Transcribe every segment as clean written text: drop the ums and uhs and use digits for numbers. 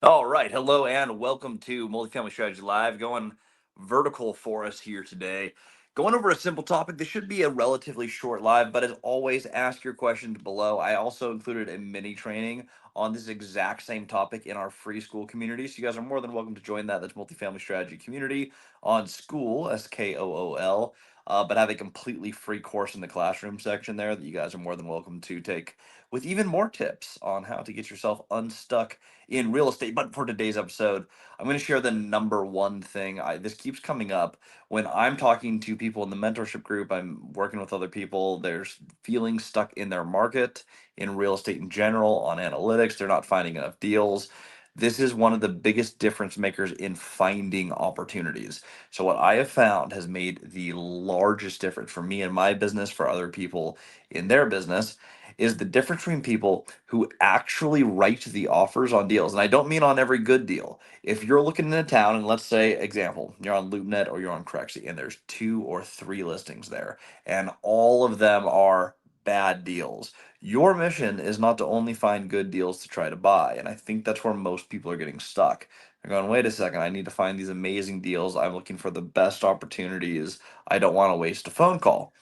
All right, hello and welcome to Multifamily Strategy Live. Going vertical for us here today. Going over a simple topic. This should be a relatively short live, but as always, ask your questions below. I also included a mini training on this exact same topic in our free school community. So you guys are more than welcome to join that. That's Multifamily Strategy Community on School, SKOOL. But have a completely free course in the classroom section there that you guys are more than welcome to take with even more tips on how to get yourself unstuck in real estate. But for today's episode, I'm going to share the number one thing. This keeps coming up when I'm talking to people in the mentorship group. I'm working with other people. There's feeling stuck in their market, in real estate in general, on analytics. They're not finding enough deals. This is one of the biggest difference makers in finding opportunities. So, what I have found has made the largest difference for me in my business, for other people in their business, is the difference between people who actually write the offers on deals. And I don't mean on every good deal. If you're looking in a town, and let's say, example, you're on LoopNet or you're on Corexy, and there's 2 or 3 listings there, and all of them are bad deals. Your mission is not to only find good deals to try to buy. And I think that's where most people are getting stuck. They're going, wait a second, I need to find these amazing deals. I'm looking for the best opportunities. I don't want to waste a phone call.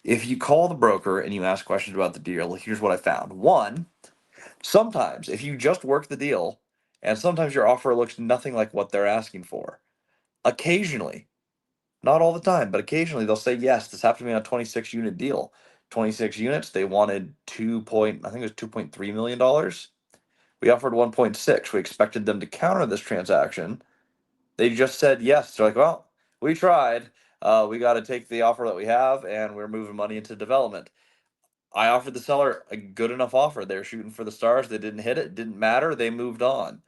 If you call the broker and you ask questions about the deal, here's what I found. One, sometimes if you just work the deal, and sometimes your offer looks nothing like what they're asking for, occasionally, not all the time, but occasionally they'll say, yes, this happened to me on a 26 unit deal. 26 units, they wanted I think it was $2.3 million. We offered 1.6. We expected them to counter this transaction. They just said yes. They're like, well, we tried. We got to take the offer that we have, and we're moving money into development. I offered the seller a good enough offer. They were shooting for the stars. They didn't hit it. Didn't matter. They moved on.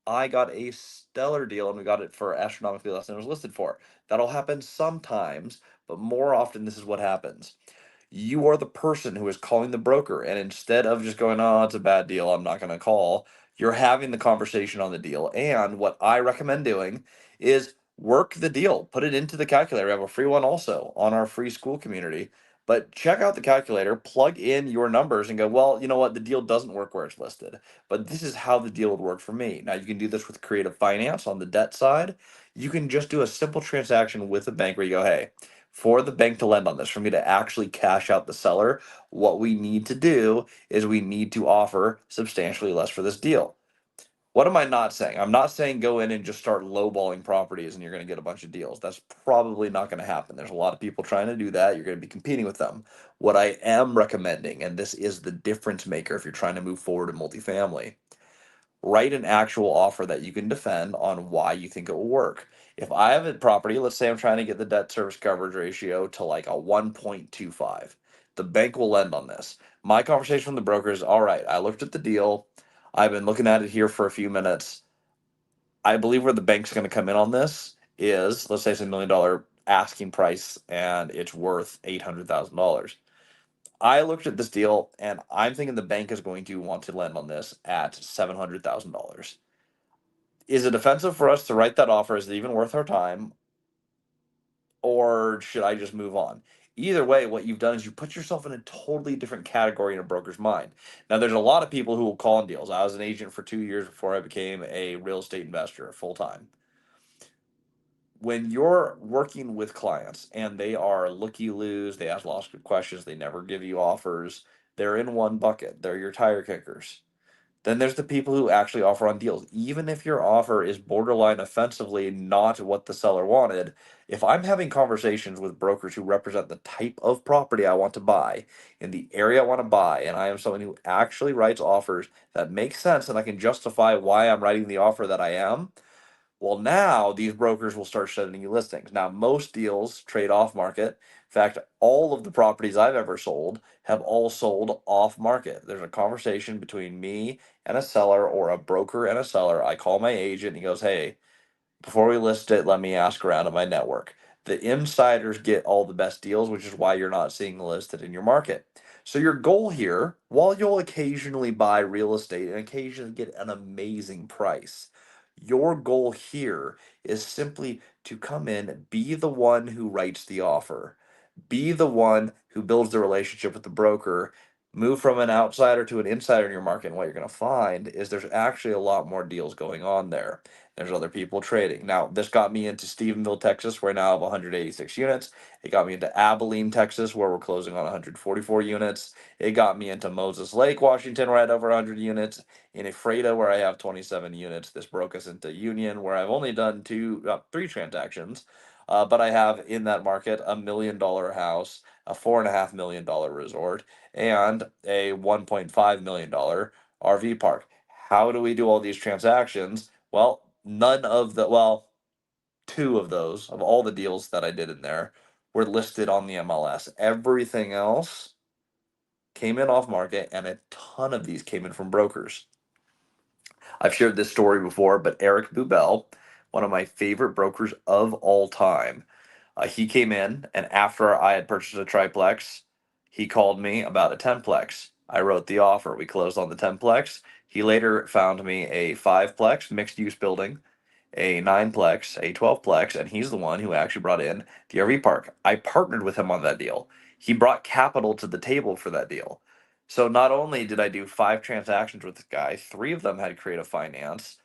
I got a stellar deal, and we got it for astronomically less than it was listed for. That'll happen sometimes, but more often, this is what happens. You are the person who is calling the broker, and instead of just going, oh, it's a bad deal, I'm not going to call, you're having the conversation on the deal. And what I recommend doing is work the deal, put it into the calculator. We have a free one also on our free school community. But check out the calculator, plug in your numbers, and go, well, you know what? The deal doesn't work where it's listed, but this is how the deal would work for me. Now, you can do this with creative finance on the debt side. You can just do a simple transaction with a bank where you go, hey, for the bank to lend on this, for me to actually cash out the seller, what we need to do is we need to offer substantially less for this deal. What am I not saying? I'm not saying go in and just start lowballing properties and you're going to get a bunch of deals. That's probably not going to happen. There's a lot of people trying to do that. You're going to be competing with them. What I am recommending, and this is the difference maker if you're trying to move forward in multifamily, write an actual offer that you can defend on why you think it will work. If I have a property, let's say I'm trying to get the debt service coverage ratio to like a 1.25, the bank will lend on this. My conversation with the broker is, all right, I looked at the deal. I've been looking at it here for a few minutes. I believe where the bank's going to come in on this is, let's say it's $1 million asking price and it's worth $800,000. I looked at this deal and I'm thinking the bank is going to want to lend on this at $700,000. Is it offensive for us to write that offer? Is it even worth our time? Or should I just move on? Either way, what you've done is you put yourself in a totally different category in a broker's mind. Now, there's a lot of people who will call on deals. I was an agent for 2 years before I became a real estate investor full time. When you're working with clients and they are looky loos, they ask lots of questions, they never give you offers, they're in one bucket. They're your tire kickers. Then there's the people who actually offer on deals. Even if your offer is borderline offensively not what the seller wanted, if I'm having conversations with brokers who represent the type of property I want to buy in the area I want to buy, and I am someone who actually writes offers that make sense and I can justify why I'm writing the offer that I am, well, now these brokers will start sending you listings. Now, most deals trade off market. In fact, all of the properties I've ever sold have all sold off market. There's a conversation between me and a seller, or a broker and a seller. I call my agent, and he goes, "Hey, before we list it, let me ask around in my network." The insiders get all the best deals, which is why you're not seeing listed in your market. So your goal here, while you'll occasionally buy real estate and occasionally get an amazing price, your goal here is simply to come in, be the one who writes the offer, be the one who builds the relationship with the broker, move from an outsider to an insider in your market. And what you're going to find is there's actually a lot more deals going on there. There's other people trading. Now, this got me into Stephenville, Texas, where I now have 186 units. It got me into Abilene, Texas, where we're closing on 144 units. It got me into Moses Lake, Washington, where I had over 100 units. In Ephrata, where I have 27 units. This broke us into Union, where I've only done three transactions. But I have in that market $1 million house, a $4.5 million resort, and a $1.5 million RV park. How do we do all these transactions? Well, two of those, of all the deals that I did in there, were listed on the MLS. Everything else came in off market, and a ton of these came in from brokers. I've shared this story before, but Eric Bubel, one of my favorite brokers of all time, he came in, and after I had purchased a triplex, he called me about a tenplex. I wrote the offer. We closed on the tenplex. He later found me a fiveplex mixed use building, a nineplex, a 12plex, and he's the one who actually brought in the RV park. I partnered with him on that deal. He brought capital to the table for that deal. So not only did I do five transactions with this guy, three of them had creative finance,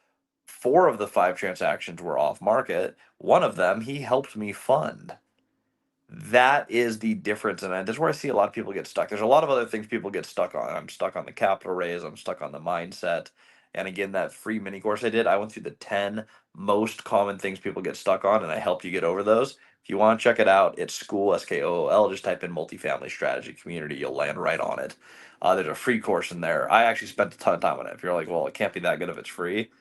four of the five transactions were off market. One of them he helped me fund. That is the difference, and this is where I see a lot of people get stuck. There's a lot of other things people get stuck on. I'm stuck on the capital raise. I'm stuck on the mindset. And again, that free mini course I did, I went through the 10 most common things people get stuck on, and I helped you get over those. If you want to check it out, it's School, SKOOL. Just type in multifamily strategy community. You'll land right on it. There's a free course in there. I actually spent a ton of time on it. If you're like, well, it can't be that good if it's free,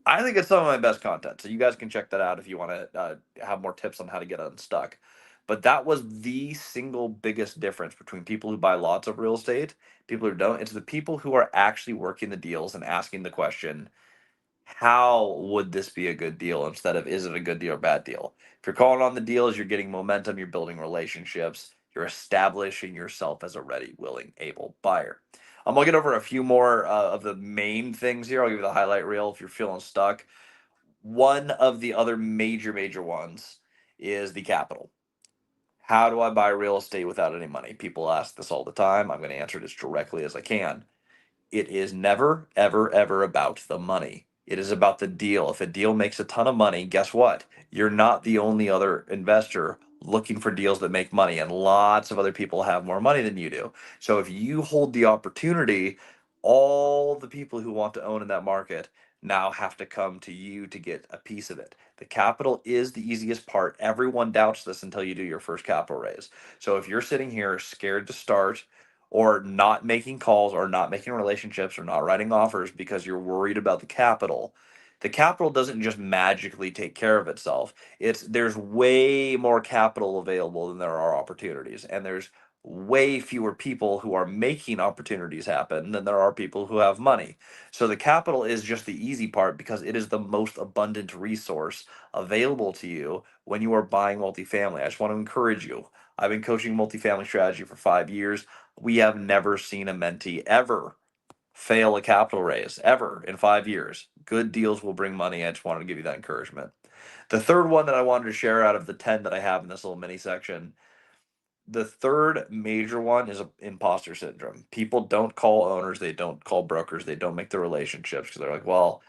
I think it's some of my best content. So you guys can check that out if you want to have more tips on how to get unstuck. But that was the single biggest difference between people who buy lots of real estate, people who don't. It's the people who are actually working the deals and asking the question, how would this be a good deal, instead of is it a good deal or bad deal? If you're calling on the deals, you're getting momentum, you're building relationships, you're establishing yourself as a ready, willing, able buyer. I'm gonna get over a few more of the main things here. I'll give you the highlight reel if you're feeling stuck. One of the other major ones is the capital. How do I buy real estate without any money? People ask this all the time. I'm going to answer it as directly as I can. It is never, ever about the money. It is about the deal. If a deal makes a ton of money, guess what? You're not the only other investor looking for deals that make money, and lots of other people have more money than you do. So if you hold the opportunity, all the people who want to own in that market now have to come to you to get a piece of it. The capital is the easiest part. Everyone doubts this until you do your first capital raise. So if you're sitting here scared to start, or not making calls, or not making relationships, or not writing offers because you're worried about the capital doesn't just magically take care of itself. There's way more capital available than there are opportunities, and there's way fewer people who are making opportunities happen than there are people who have money. So the capital is just the easy part because it is the most abundant resource available to you when you are buying multifamily. I just want to encourage you. I've been coaching multifamily strategy for 5 years. We have never seen a mentee ever fail a capital raise, ever, in 5 years. Good deals will bring money. I just wanted to give you that encouragement. The third one that I wanted to share out of the 10 that I have in this little mini section, the third major one is imposter syndrome. People don't call owners, they don't call brokers, they don't make the relationships because they're like, well,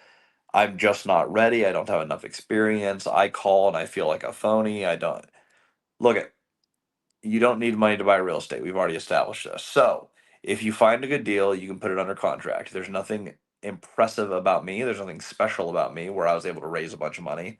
I'm just not ready. I don't have enough experience. I call and I feel like a phony. I don't. Look at, you don't need money to buy real estate. We've already established this. So if you find a good deal, you can put it under contract. There's nothing impressive about me. There's nothing special about me where I was able to raise a bunch of money.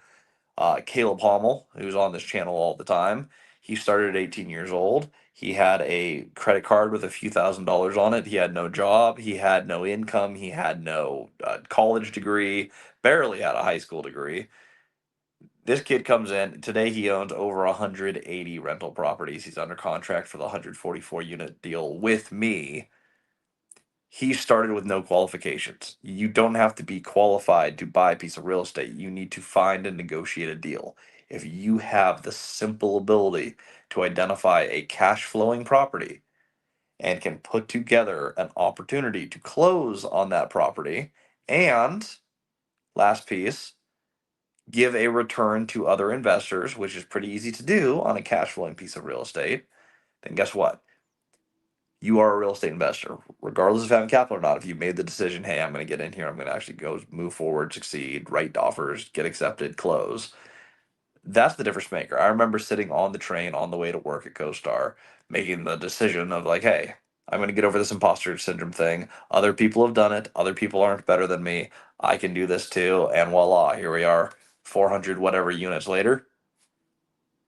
Caleb Hommel, who's on this channel all the time, he started at 18 years old. He had a credit card with a few $1,000s on it. He had no job. He had no income. He had no college degree, barely had a high school degree. This kid comes in today. He owns over 180 rental properties. He's under contract for the 144 unit deal with me. He started with no qualifications. You don't have to be qualified to buy a piece of real estate. You need to find and negotiate a deal. If you have the simple ability to identify a cash flowing property and can put together an opportunity to close on that property, and last piece, give a return to other investors, which is pretty easy to do on a cash flowing piece of real estate, then guess what? You are a real estate investor, regardless of having capital or not. If you made the decision, hey, I'm going to get in here, I'm going to actually go move forward, succeed, write offers, get accepted, close. That's the difference maker. I remember sitting on the train on the way to work at CoStar, making the decision of like, hey, I'm going to get over this imposter syndrome thing. Other people have done it. Other people aren't better than me. I can do this too. And voila, here we are, 400 whatever units later,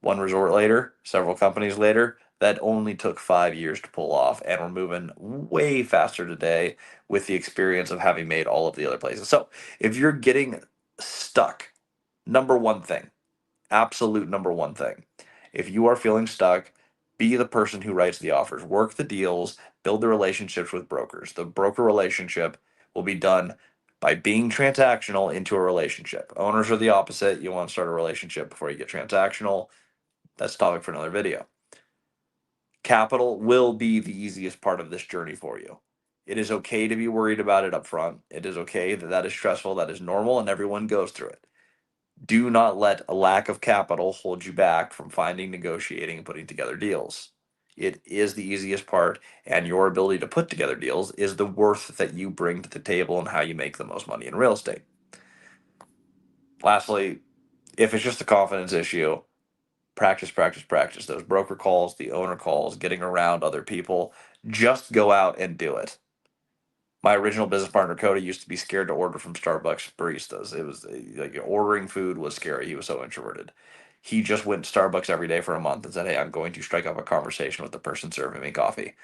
one resort later, several companies later. That only took 5 years to pull off, and we're moving way faster today with the experience of having made all of the other places. So, if you're getting stuck, number one thing, absolute number one thing, if you are feeling stuck, be the person who writes the offers, work the deals, build the relationships with brokers. The broker relationship will be done by being transactional into a relationship. Owners are the opposite. You want to start a relationship before you get transactional. That's a topic for another video. Capital will be the easiest part of this journey for you. It is okay to be worried about it up front. It is okay that that is stressful, that is normal, and everyone goes through it. Do not let a lack of capital hold you back from finding, negotiating, and putting together deals. It is the easiest part, and your ability to put together deals is the worth that you bring to the table and how you make the most money in real estate. Lastly, if it's just a confidence issue, practice, practice, practice. Those broker calls, the owner calls, getting around other people. Just go out and do it. My original business partner, Cody, used to be scared to order from Starbucks baristas. It was like ordering food was scary. He was so introverted. He just went to Starbucks every day for a month and said, hey, I'm going to strike up a conversation with the person serving me coffee.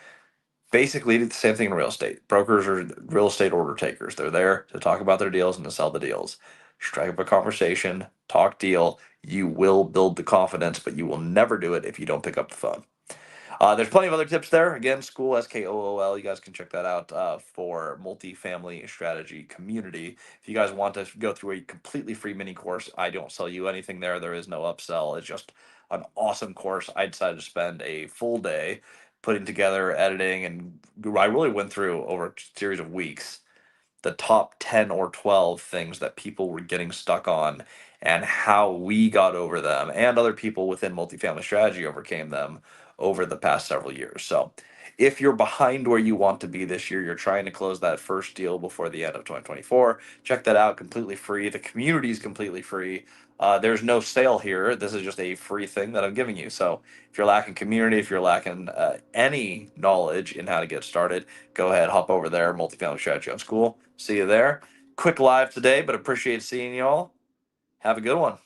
Basically, did the same thing in real estate. Brokers are real estate order takers. They're there to talk about their deals and to sell the deals. Strike up a conversation, talk deal. You will build the confidence, but you will never do it if you don't pick up the phone. There's plenty of other tips there. Again, School, SKOOL. You guys can check that out for multifamily strategy community. If you guys want to go through a completely free mini course, I don't sell you anything there. There is no upsell. It's just an awesome course. I decided to spend a full day putting together, editing, and I really went through over a series of weeks the top 10 or 12 things that people were getting stuck on and how we got over them and other people within multifamily strategy overcame them over the past several years. So if you're behind where you want to be this year, you're trying to close that first deal before the end of 2024, check that out, completely free. The community is completely free. There's no sale here. This is just a free thing that I'm giving you. So if you're lacking community, if you're lacking any knowledge in how to get started, go ahead, hop over there, Multifamily Strategy on School. See you there. Quick live today, but appreciate seeing y'all. Have a good one.